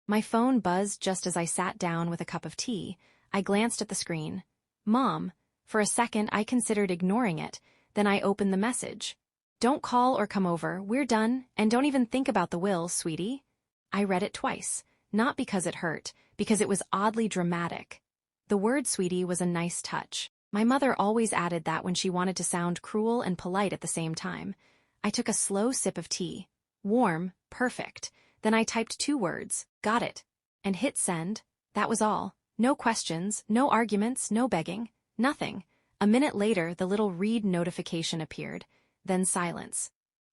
My phone buzzed just as I sat down with a cup of tea. I glanced at the screen. Mom. For a second I considered ignoring it, then I opened the message. Don't call or come over, we're done, and don't even think about the will, sweetie. I read it twice, not because it hurt, because it was oddly dramatic. The word sweetie was a nice touch. My mother always added that when she wanted to sound cruel and polite at the same time. I took a slow sip of tea. Warm, perfect. Then I typed 2 words, got it, and hit send. That was all. No questions, no arguments, no begging, nothing. A minute later, the little read notification appeared, then silence.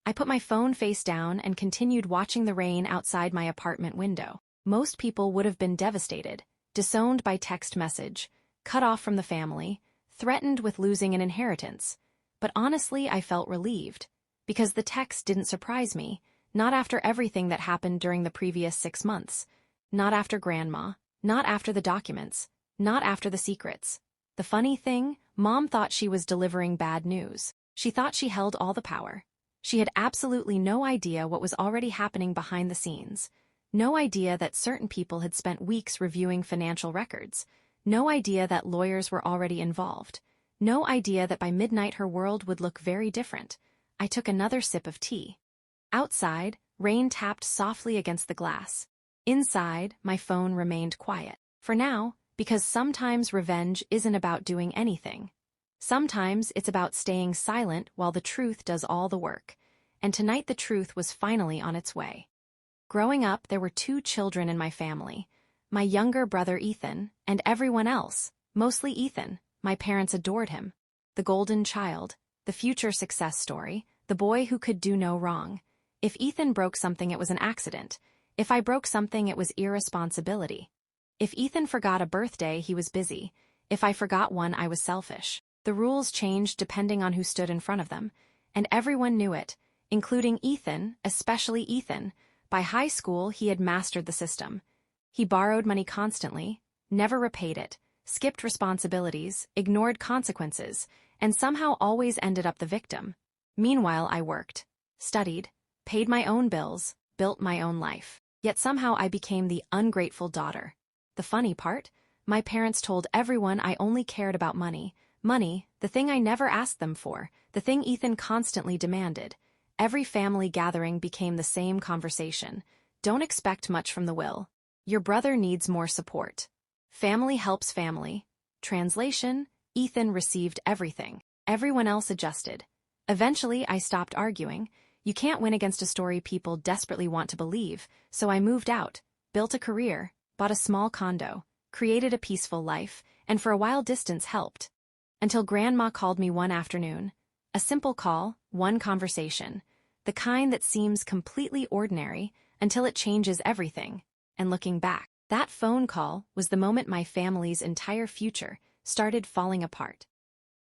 I put my phone face down and continued watching the rain outside my apartment window. Most people would have been devastated, disowned by text message, cut off from the family, threatened with losing an inheritance. But honestly, I felt relieved, because the text didn't surprise me. Not after everything that happened during the previous 6 months. Not after Grandma. Not after the documents. Not after the secrets. The funny thing, Mom thought she was delivering bad news. She thought she held all the power. She had absolutely no idea what was already happening behind the scenes. No idea that certain people had spent weeks reviewing financial records. No idea that lawyers were already involved. No idea that by midnight her world would look very different. I took another sip of tea. Outside, rain tapped softly against the glass. Inside, my phone remained quiet. For now, because sometimes revenge isn't about doing anything. Sometimes it's about staying silent while the truth does all the work. And tonight the truth was finally on its way. Growing up, there were 2 children in my family. My younger brother Ethan, and everyone else, mostly Ethan. My parents adored him. The golden child, the future success story, the boy who could do no wrong. If Ethan broke something, it was an accident. If I broke something, it was irresponsibility. If Ethan forgot a birthday, he was busy. If I forgot one, I was selfish. The rules changed depending on who stood in front of them. And everyone knew it, including Ethan, especially Ethan. By high school, he had mastered the system. He borrowed money constantly, never repaid it, skipped responsibilities, ignored consequences, and somehow always ended up the victim. Meanwhile, I worked, studied, paid my own bills, built my own life. Yet somehow I became the ungrateful daughter. The funny part? My parents told everyone I only cared about money. Money, the thing I never asked them for, the thing Ethan constantly demanded. Every family gathering became the same conversation. Don't expect much from the will. Your brother needs more support. Family helps family. Translation, Ethan received everything. Everyone else adjusted. Eventually, I stopped arguing. You can't win against a story people desperately want to believe, so I moved out, built a career, bought a small condo, created a peaceful life, and for a while distance helped. Until Grandma called me one afternoon. A simple call, one conversation. The kind that seems completely ordinary until it changes everything. And looking back, that phone call was the moment my family's entire future started falling apart.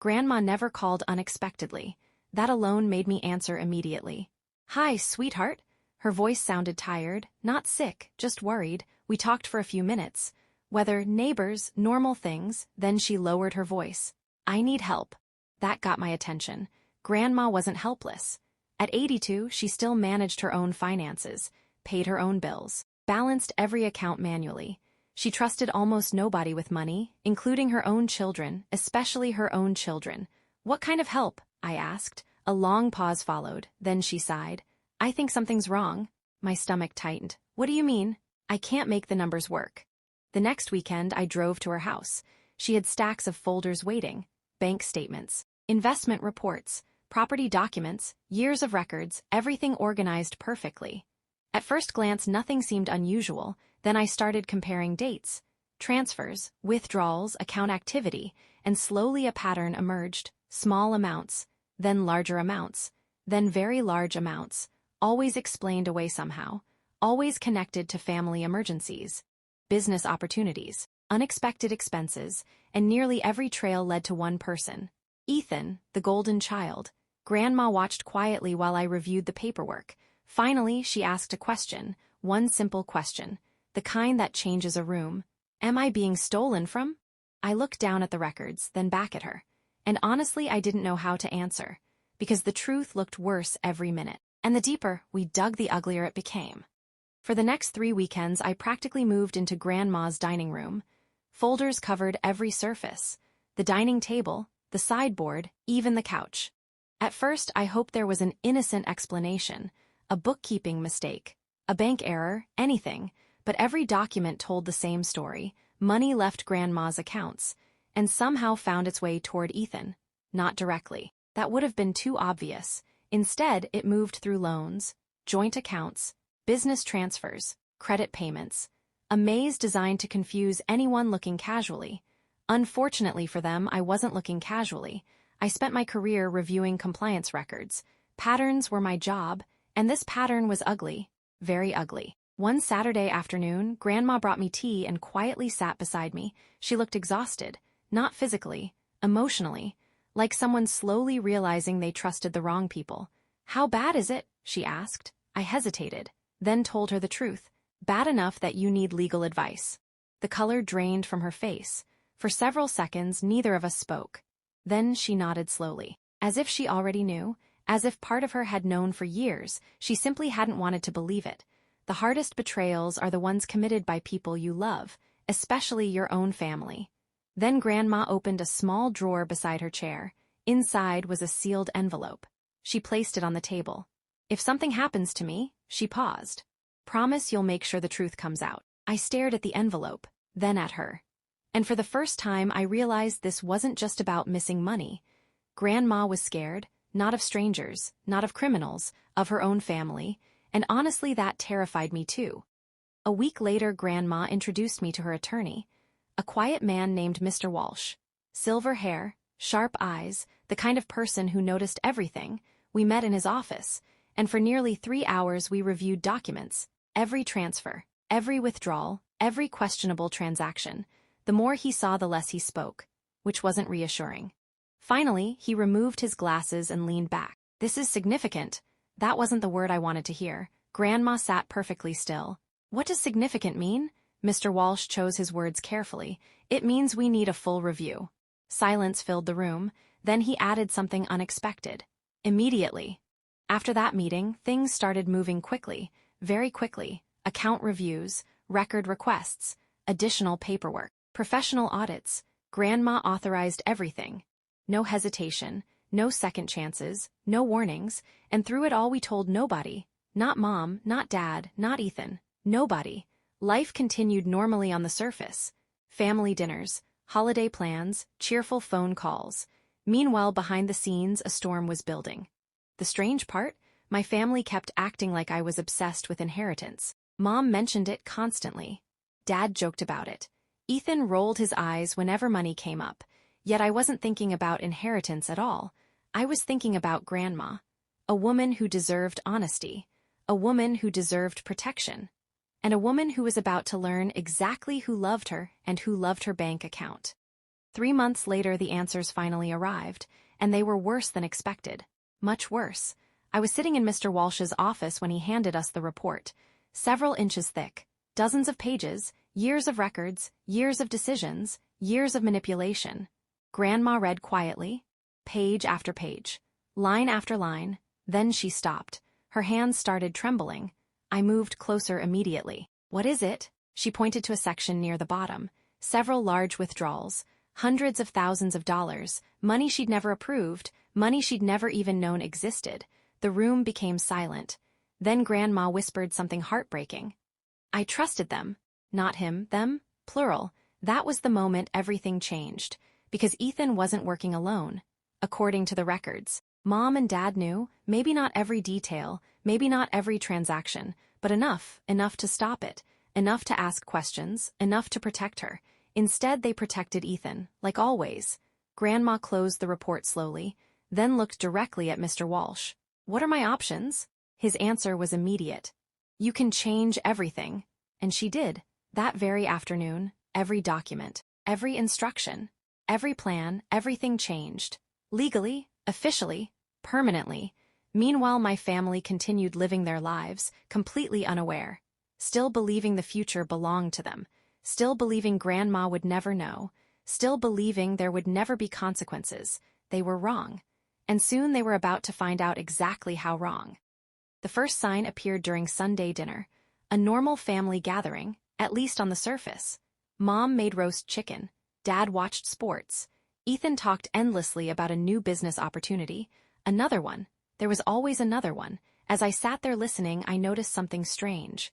Grandma never called unexpectedly. That alone made me answer immediately. Hi, sweetheart. Her voice sounded tired, not sick, just worried. We talked for a few minutes. Weather, neighbors, normal things. Then she lowered her voice. I need help. That got my attention. Grandma wasn't helpless. At 82, she still managed her own finances, paid her own bills, balanced every account manually. She trusted almost nobody with money, including her own children, especially her own children. What kind of help? I asked. A long pause followed, then she sighed. I think something's wrong. My stomach tightened. What do you mean? I can't make the numbers work. The next weekend, I drove to her house. She had stacks of folders waiting, bank statements, investment reports, property documents, years of records, everything organized perfectly. At first glance, nothing seemed unusual. Then I started comparing dates, transfers, withdrawals, account activity, and slowly a pattern emerged. Small amounts, then larger amounts, then very large amounts, always explained away somehow, always connected to family emergencies, business opportunities, unexpected expenses, and nearly every trail led to one person. Ethan, the golden child. Grandma watched quietly while I reviewed the paperwork. Finally, she asked a question, one simple question, the kind that changes a room. Am I being stolen from? I looked down at the records, then back at her. And honestly, I didn't know how to answer, because the truth looked worse every minute. And the deeper we dug, the uglier it became. For the next 3 weekends, I practically moved into Grandma's dining room. Folders covered every surface. The dining table, the sideboard, even the couch. At first, I hoped there was an innocent explanation, a bookkeeping mistake, a bank error, anything, but every document told the same story. Money left Grandma's accounts, and somehow found its way toward Ethan. Not directly. That would have been too obvious. Instead, it moved through loans, joint accounts, business transfers, credit payments. A maze designed to confuse anyone looking casually. Unfortunately for them, I wasn't looking casually. I spent my career reviewing compliance records. Patterns were my job, and this pattern was ugly. Very ugly. One Saturday afternoon, Grandma brought me tea and quietly sat beside me. She looked exhausted, not physically, emotionally, like someone slowly realizing they trusted the wrong people. "How bad is it?" she asked. I hesitated, then told her the truth. "Bad enough that you need legal advice." The color drained from her face. For several seconds, neither of us spoke. Then she nodded slowly, as if she already knew, as if part of her had known for years. She simply hadn't wanted to believe it. The hardest betrayals are the ones committed by people you love, especially your own family. Then Grandma opened a small drawer beside her chair. Inside was a sealed envelope. She placed it on the table. "If something happens to me," she paused, "promise you'll make sure the truth comes out." I stared at the envelope, then at her. And for the first time, I realized this wasn't just about missing money. Grandma was scared, not of strangers, not of criminals, of her own family, and honestly that terrified me too. A week later, Grandma introduced me to her attorney, a quiet man named Mr. Walsh. Silver hair, sharp eyes, the kind of person who noticed everything. We met in his office, and for nearly 3 hours we reviewed documents, every transfer, every withdrawal, every questionable transaction. The more he saw, the less he spoke, which wasn't reassuring. Finally, he removed his glasses and leaned back. "This is significant." That wasn't the word I wanted to hear. Grandma sat perfectly still. "What does significant mean?" Mr. Walsh chose his words carefully. "It means we need a full review." Silence filled the room. Then he added something unexpected. "Immediately." After that meeting, things started moving quickly, very quickly. Account reviews, record requests, additional paperwork, professional audits. Grandma authorized everything. No hesitation, no second chances, no warnings, and through it all we told nobody. Not Mom, not Dad, not Ethan. Nobody. Life continued normally on the surface. Family dinners, holiday plans, cheerful phone calls. Meanwhile, behind the scenes, a storm was building. The strange part? My family kept acting like I was obsessed with inheritance. Mom mentioned it constantly. Dad joked about it. Ethan rolled his eyes whenever money came up. Yet I wasn't thinking about inheritance at all. I was thinking about Grandma. A woman who deserved honesty. A woman who deserved protection. And a woman who was about to learn exactly who loved her and who loved her bank account. 3 months later, the answers finally arrived, and they were worse than expected. Much worse. I was sitting in Mr. Walsh's office when he handed us the report. Several inches thick. Dozens of pages, years of records, years of decisions, years of manipulation. Grandma read quietly, page after page, line after line. Then she stopped. Her hands started trembling. I moved closer immediately. "What is it?" She pointed to a section near the bottom. Several large withdrawals. Hundreds of thousands of dollars. Money she'd never approved. Money she'd never even known existed. The room became silent. Then Grandma whispered something heartbreaking. "I trusted them." Not him, them, plural. That was the moment everything changed. Because Ethan wasn't working alone. According to the records, Mom and Dad knew, maybe not every detail, maybe not every transaction, but enough to stop it, enough to ask questions, enough to protect her. Instead, they protected Ethan, like always. Grandma closed the report slowly, then looked directly at Mr. Walsh. "What are my options?" His answer was immediate. "You can change everything." And she did. That very afternoon, every document, every instruction, every plan, everything changed. Legally, officially, permanently. Meanwhile, my family continued living their lives, completely unaware. Still believing the future belonged to them. Still believing Grandma would never know. Still believing there would never be consequences. They were wrong. And soon they were about to find out exactly how wrong. The first sign appeared during Sunday dinner. A normal family gathering, at least on the surface. Mom made roast chicken. Dad watched sports. Ethan talked endlessly about a new business opportunity. Another one. There was always another one. As I sat there listening, I noticed something strange.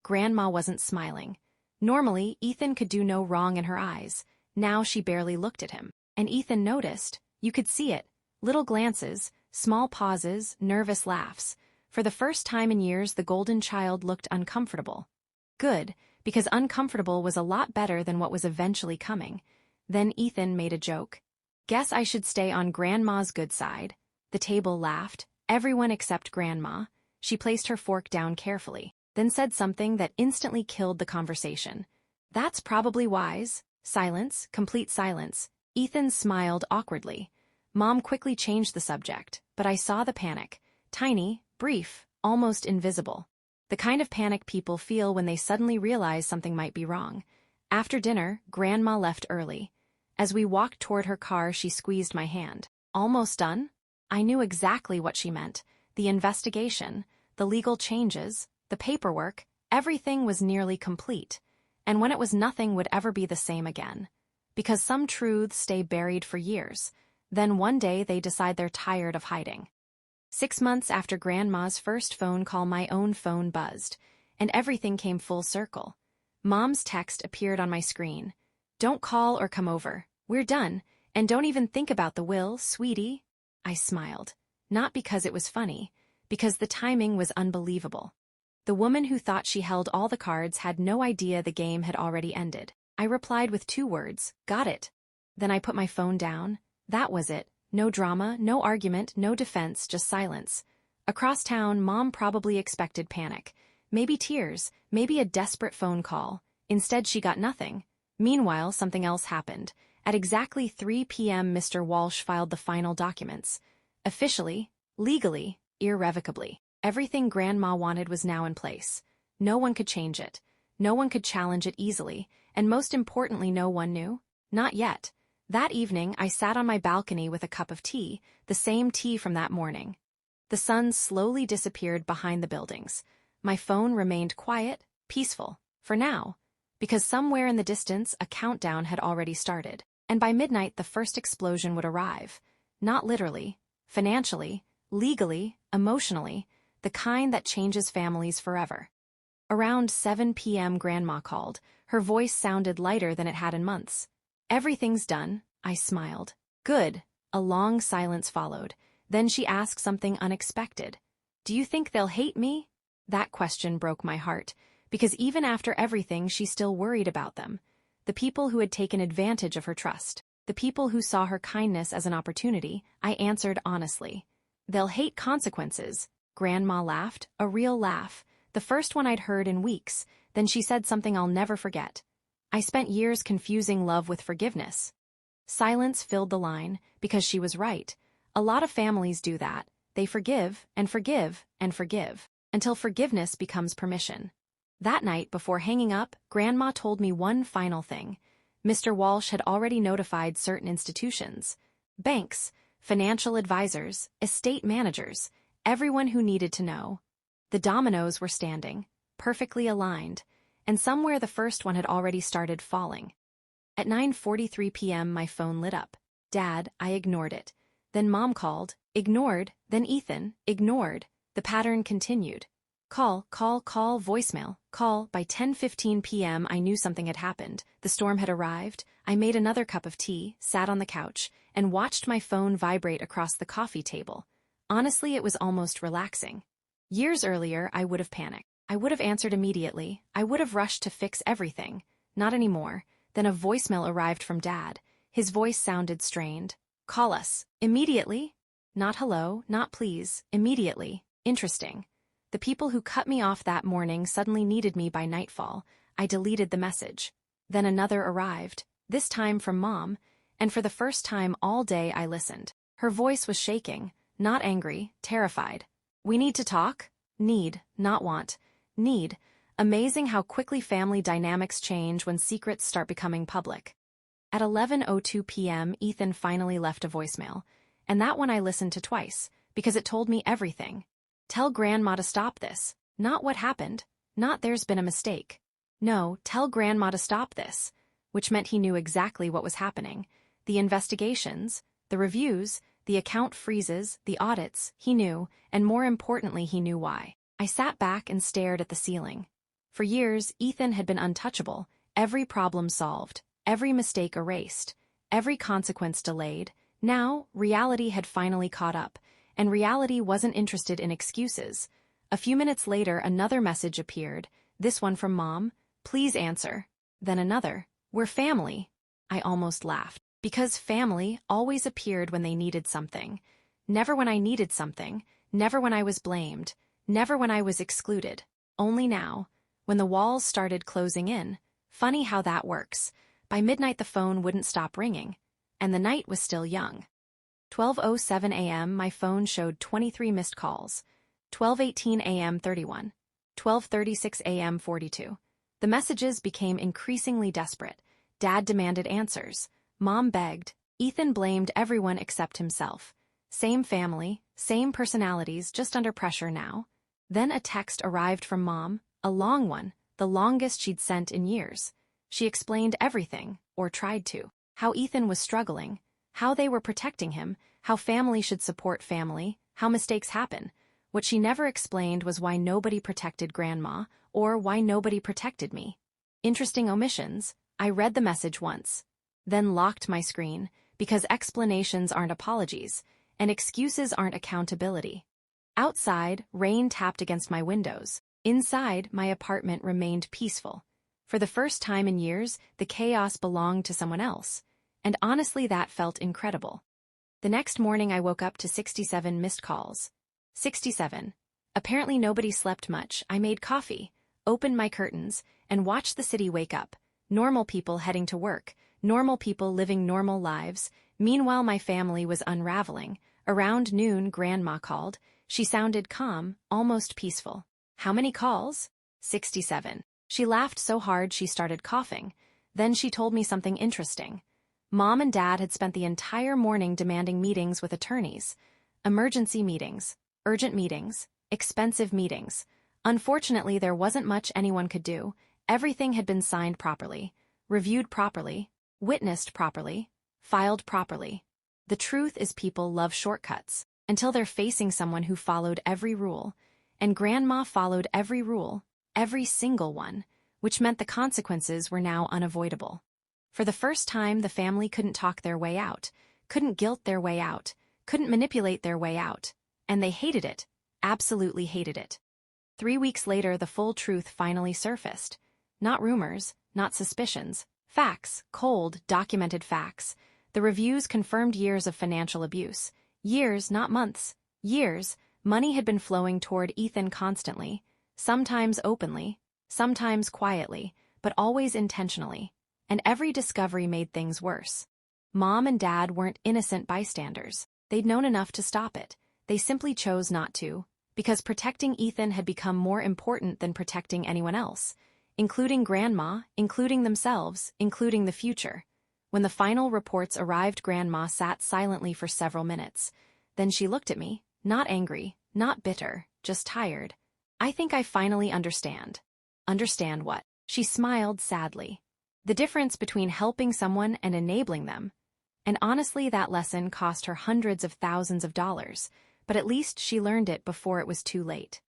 Grandma wasn't smiling. Normally, Ethan could do no wrong in her eyes. Now she barely looked at him. And Ethan noticed. You could see it. Little glances, small pauses, nervous laughs. For the first time in years, the golden child looked uncomfortable. Good, because uncomfortable was a lot better than what was eventually coming. Then Ethan made a joke. Guess I should stay on Grandma's good side. The table laughed, everyone except Grandma. She placed her fork down carefully, then said something that instantly killed the conversation. That's probably wise. Silence, complete silence. Ethan smiled awkwardly. Mom quickly changed the subject, but I saw the panic. Tiny, brief, almost invisible. The kind of panic people feel when they suddenly realize something might be wrong. After dinner, Grandma left early. As we walked toward her car, she squeezed my hand. Almost done? I knew exactly what she meant. The investigation, the legal changes, the paperwork, everything was nearly complete. And when it was, nothing would ever be the same again. Because some truths stay buried for years. Then one day they decide they're tired of hiding. 6 months after Grandma's first phone call, my own phone buzzed, and everything came full circle. Mom's text appeared on my screen. Don't call or come over. We're done, and don't even think about the will, sweetie. I smiled. Not because it was funny, because the timing was unbelievable. The woman who thought she held all the cards had no idea the game had already ended. I replied with 2 words, got it. Then I put my phone down. That was it. No drama, no argument, no defense, just silence. Across town, Mom probably expected panic. Maybe tears, maybe a desperate phone call. Instead, she got nothing. Meanwhile, something else happened. At exactly 3 p.m., Mr. Walsh filed the final documents. Officially, legally, irrevocably. Everything Grandma wanted was now in place. No one could change it. No one could challenge it easily, and most importantly, no one knew. Not yet. That evening, I sat on my balcony with a cup of tea, the same tea from that morning. The sun slowly disappeared behind the buildings. My phone remained quiet, peaceful, for now, because somewhere in the distance a countdown had already started, and by midnight the first explosion would arrive. Not literally, financially, legally, emotionally, the kind that changes families forever. Around 7 p.m. Grandma called. Her voice sounded lighter than it had in months. Everything's done, I smiled. Good. A long silence followed. Then she asked something unexpected. Do you think they'll hate me? That question broke my heart, because even after everything she still worried about them. The people who had taken advantage of her trust. The people who saw her kindness as an opportunity. I answered honestly. They'll hate consequences. Grandma laughed, a real laugh, the first one I'd heard in weeks. Then she said something I'll never forget. I spent years confusing love with forgiveness. Silence filled the line, because she was right. A lot of families do that. They forgive, and forgive, and forgive, until forgiveness becomes permission. That night, before hanging up, Grandma told me one final thing. Mr. Walsh had already notified certain institutions. Banks, financial advisors, estate managers, everyone who needed to know. The dominoes were standing, perfectly aligned, and somewhere the first one had already started falling. At 9:43 p.m. my phone lit up. Dad, I ignored it. Then Mom called, ignored, then Ethan, ignored. The pattern continued. Call, voicemail, call. By 10:15 p.m. I knew something had happened. The storm had arrived. I made another cup of tea, sat on the couch, and watched my phone vibrate across the coffee table. Honestly, it was almost relaxing. Years earlier, I would have panicked. I would have answered immediately. I would have rushed to fix everything. Not anymore. Then a voicemail arrived from Dad. His voice sounded strained. Call us. Immediately. Not hello, not please. Immediately. Interesting. The people who cut me off that morning suddenly needed me by nightfall. I deleted the message. Then another arrived, this time from Mom, and for the first time all day I listened. Her voice was shaking, not angry, terrified. We need to talk? Need, not want. Need. Amazing how quickly family dynamics change when secrets start becoming public. At 11:02 p.m. Ethan finally left a voicemail, and that one I listened to twice, because it told me everything. Tell Grandma to stop this. Not what happened, Not there's been a mistake. No, tell Grandma to stop this. Which meant he knew exactly what was happening. The investigations, the reviews, the account freezes, the audits, he knew, and more importantly he knew why. I sat back and stared at the ceiling. For years, Ethan had been untouchable, every problem solved, every mistake erased, every consequence delayed. Now, reality had finally caught up, and reality wasn't interested in excuses. A few minutes later, another message appeared, this one from Mom, please answer. Then another, we're family. I almost laughed, because family always appeared when they needed something. Never when I needed something, never when I was blamed, never when I was excluded. Only now, when the walls started closing in. Funny how that works. By midnight the phone wouldn't stop ringing, and the night was still young. 12:07 a.m. my phone showed 23 missed calls. 12:18 a.m. 31. 12:36 a.m. 42. The messages became increasingly desperate. Dad demanded answers. Mom begged. Ethan blamed everyone except himself. Same family, same personalities, just under pressure now. Then a text arrived from Mom, a long one, the longest she'd sent in years. She explained everything, or tried to. How Ethan was struggling, how they were protecting him, how family should support family, how mistakes happen. What she never explained was why nobody protected Grandma, or why nobody protected me. Interesting omissions. I read the message once, then locked my screen, because explanations aren't apologies, and excuses aren't accountability. Outside, rain tapped against my windows. Inside, my apartment remained peaceful. For the first time in years, the chaos belonged to someone else, and honestly that felt incredible. The next morning I woke up to 67 missed calls. 67. Apparently nobody slept much. I made coffee, opened my curtains, and watched the city wake up. Normal people heading to work, normal people living normal lives. Meanwhile my family was unraveling. Around noon Grandma called. She sounded calm, almost peaceful. How many calls? 67. She laughed so hard she started coughing. Then she told me something interesting. Mom and Dad had spent the entire morning demanding meetings with attorneys. Emergency meetings, urgent meetings, expensive meetings. Unfortunately, there wasn't much anyone could do. Everything had been signed properly, reviewed properly, witnessed properly, filed properly. The truth is people love shortcuts, until they're facing someone who followed every rule. And Grandma followed every rule, every single one, which meant the consequences were now unavoidable. For the first time, the family couldn't talk their way out, couldn't guilt their way out, couldn't manipulate their way out. And they hated it, absolutely hated it. 3 weeks later, the full truth finally surfaced. Not rumors, not suspicions, facts, cold, documented facts. The reviews confirmed years of financial abuse. Years, not months. Years. Money had been flowing toward Ethan constantly, sometimes openly, sometimes quietly, but always intentionally. And every discovery made things worse. Mom and Dad weren't innocent bystanders. They'd known enough to stop it. They simply chose not to, because protecting Ethan had become more important than protecting anyone else, including Grandma, including themselves, including the future. When the final reports arrived, Grandma sat silently for several minutes. Then she looked at me, not angry, not bitter, just tired. I think I finally understand. Understand what? She smiled sadly. The difference between helping someone and enabling them. And honestly, that lesson cost her hundreds of thousands of dollars, but at least she learned it before it was too late.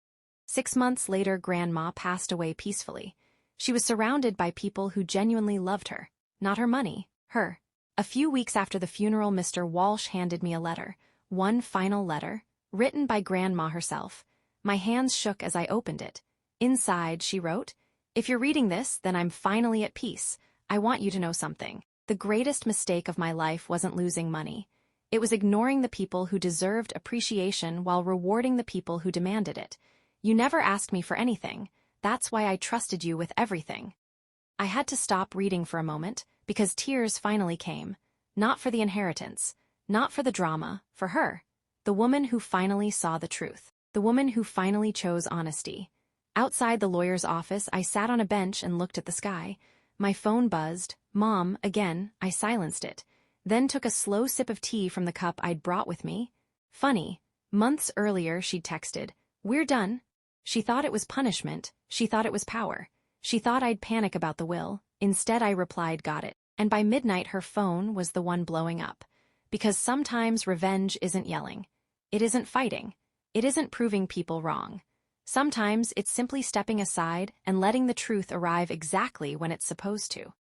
6 months later, Grandma passed away peacefully. She was surrounded by people who genuinely loved her, not her money, her. A few weeks after the funeral, Mr. Walsh handed me a letter, one final letter, written by Grandma herself. My hands shook as I opened it. Inside, she wrote, "If you're reading this, then I'm finally at peace. I want you to know something. The greatest mistake of my life wasn't losing money. It was ignoring the people who deserved appreciation while rewarding the people who demanded it. You never asked me for anything. That's why I trusted you with everything." I had to stop reading for a moment, because tears finally came. Not for the inheritance, not for the drama, for her. The woman who finally saw the truth. The woman who finally chose honesty. Outside the lawyer's office, I sat on a bench and looked at the sky. My phone buzzed. Mom, again. I silenced it. Then took a slow sip of tea from the cup I'd brought with me. Funny. Months earlier, she'd texted, "We're done." She thought it was punishment, she thought it was power. She thought I'd panic about the will. Instead I replied, got it. And by midnight her phone was the one blowing up. Because sometimes revenge isn't yelling. It isn't fighting. It isn't proving people wrong. Sometimes it's simply stepping aside and letting the truth arrive exactly when it's supposed to.